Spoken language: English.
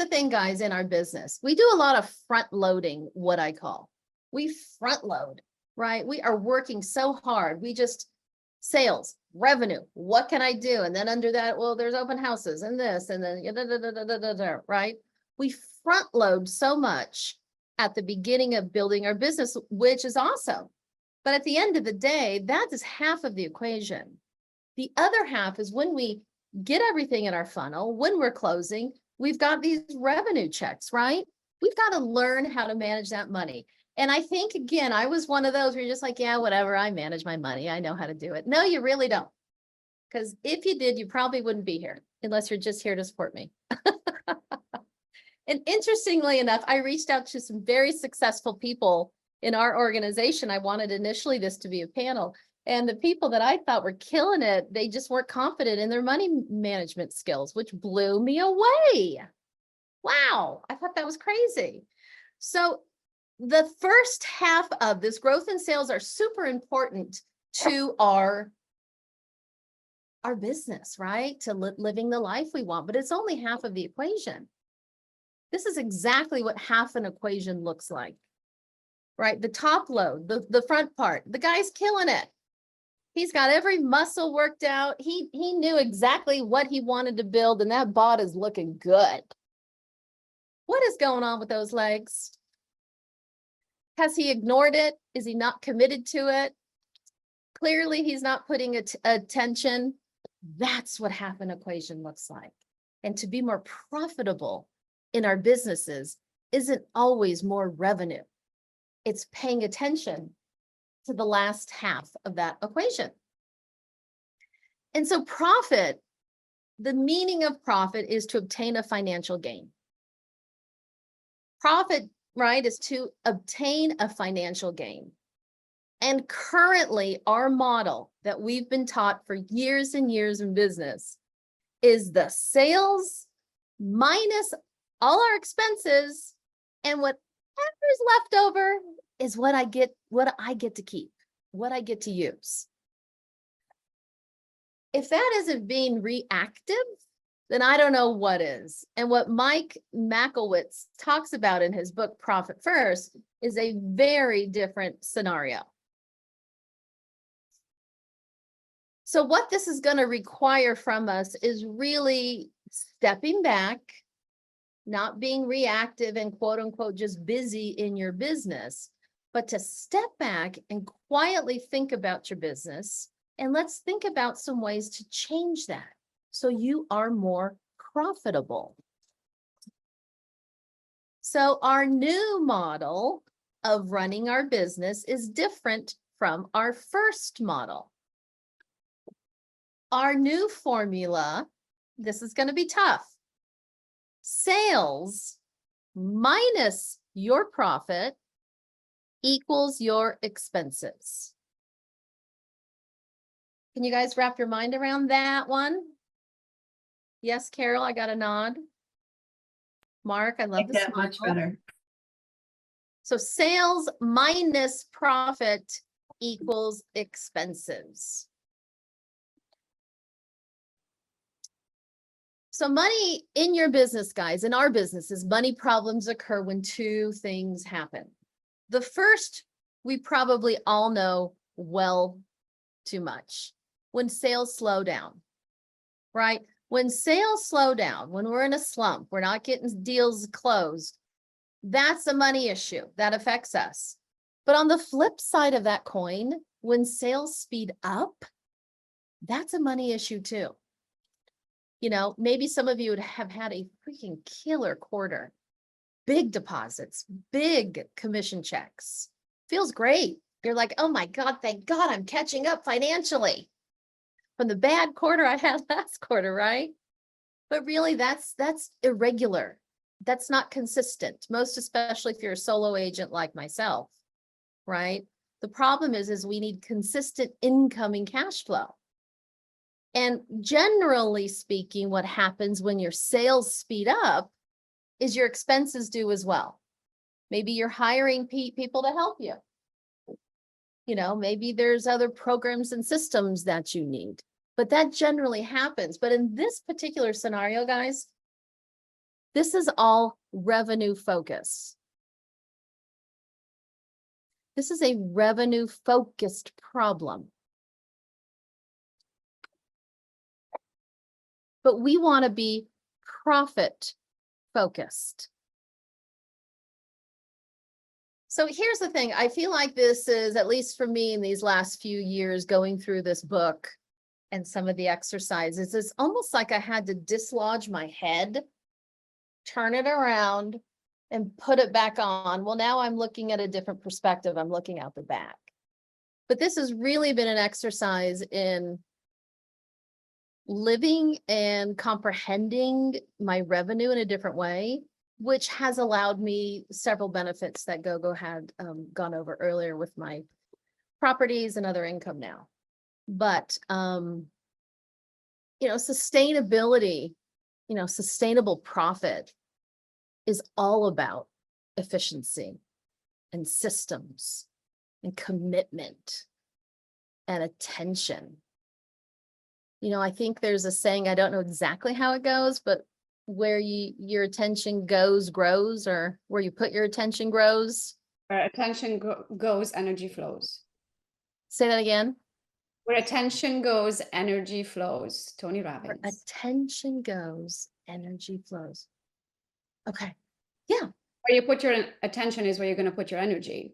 the thing, guys, in our business. We do a lot of front loading, what I call. We front load, right? We are working so hard. We just sales, revenue, what can I do? And then under that, well, there's open houses and this, and then right? We front load so much at the beginning of building our business, which is awesome. But at the end of the day, that is half of the equation. The other half is when we get everything in our funnel, when we're closing, we've got these revenue checks, right? We've got to learn how to manage that money. And I think, again, I was one of those where you're just like, yeah, whatever, I manage my money. I know how to do it. No, you really don't. Because if you did, you probably wouldn't be here unless you're just here to support me. And interestingly enough, I reached out to some very successful people in our organization. I wanted initially this to be a panel. And the people that I thought were killing it, they just weren't confident in their money management skills, which blew me away. Wow, I thought that was crazy. So the first half of this, growth and sales, are super important to our business, right? To living the life we want, but it's only half of the equation. This is exactly what half an equation looks like, right? The top load, the front part, the guy's killing it. He's got every muscle worked out. He knew exactly what he wanted to build, and that bod is looking good. What is going on with those legs? Has he ignored it? Is he not committed to it? Clearly, he's not putting attention. That's what half an equation looks like. And to be more profitable in our businesses isn't always more revenue. It's paying attention to the last half of that equation. And so profit, the meaning of profit is to obtain a financial gain. Profit, right, is to obtain a financial gain. And currently, our model that we've been taught for years and years in business is the sales minus all our expenses, and whatever's left over is what I get to keep, what I get to use. If that isn't being reactive, then I don't know what is. And what Mike Michalowicz talks about in his book, Profit First, is a very different scenario. So what this is going to require from us is really stepping back, not being reactive and quote unquote just busy in your business, but to step back and quietly think about your business. And let's think about some ways to change that so you are more profitable. So our new model of running our business is different from our first model. Our new formula, this is going to be tough. Sales minus your profit equals your expenses. Can you guys wrap your mind around that one? Yes, Carol, I got a nod. Mark, I love this. Much better. So sales minus profit equals expenses. So money in your business, guys, in our businesses, money problems occur when two things happen. The first, we probably all know well too much. When sales slow down, right? When sales slow down, when we're in a slump, we're not getting deals closed, that's a money issue that affects us. But on the flip side of that coin, when sales speed up, that's a money issue too. You know, maybe some of you would have had a freaking killer quarter, big deposits, big commission checks. Feels great. You're like, oh my God, thank God I'm catching up financially from the bad quarter I had last quarter, right? But really that's irregular. That's not consistent, most especially if you're a solo agent like myself, right? The problem is we need consistent incoming cash flow. And generally speaking, what happens when your sales speed up is your expenses do as well. Maybe you're hiring people to help you. You know, maybe there's other programs and systems that you need, but that generally happens. But in this particular scenario, guys, This is all revenue focus. This is a revenue focused problem. But we want to be profit focused. So here's the thing. I feel like this is, at least for me in these last few years going through this book and some of the exercises, it's almost like I had to dislodge my head, turn it around, and put it back on. Well, now I'm looking at a different perspective. I'm looking out the back. But this has really been an exercise in living and comprehending my revenue in a different way, which has allowed me several benefits that Gogo had gone over earlier with my properties and other income now. But, sustainability, sustainable profit is all about efficiency and systems and commitment and attention. I think there's a saying, I don't know exactly how it goes, but where your attention goes, grows, or where you put your attention grows. Where attention goes, energy flows. Say that again. Where attention goes, energy flows. Tony Robbins. Where attention goes, energy flows. Okay. Yeah. Where you put your attention is where you're going to put your energy.